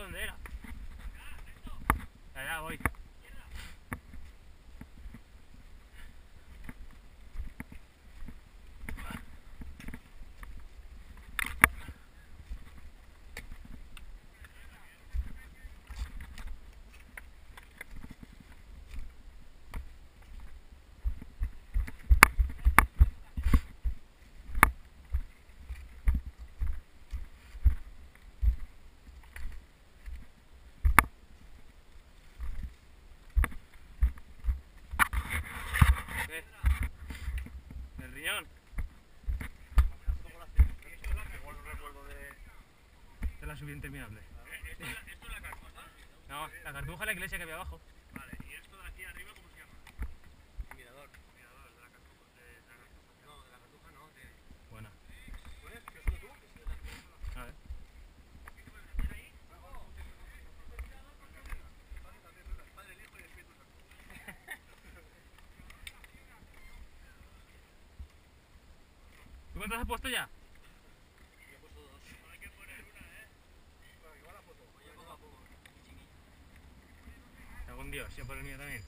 dónde era. Allá voy. El riñón. De la subida interminable. ¿Esto es la cartuja? No, la cartuja es la iglesia que había abajo. Vale, ¿y esto de aquí arriba cómo se llama? Mirador. Mirador, de la cartuja. No, de la cartuja no. Buena. ¿Puedes? ¿Que solo tú? Que si A ver. Padre, el Hijo y el Espíritu Santo. ¿Tú cuántas has puesto ya? Yo he puesto 2. Hay que poner una, Bueno, igual la foto. Oye, poco a poco. Algún Dios, yo por el mío también.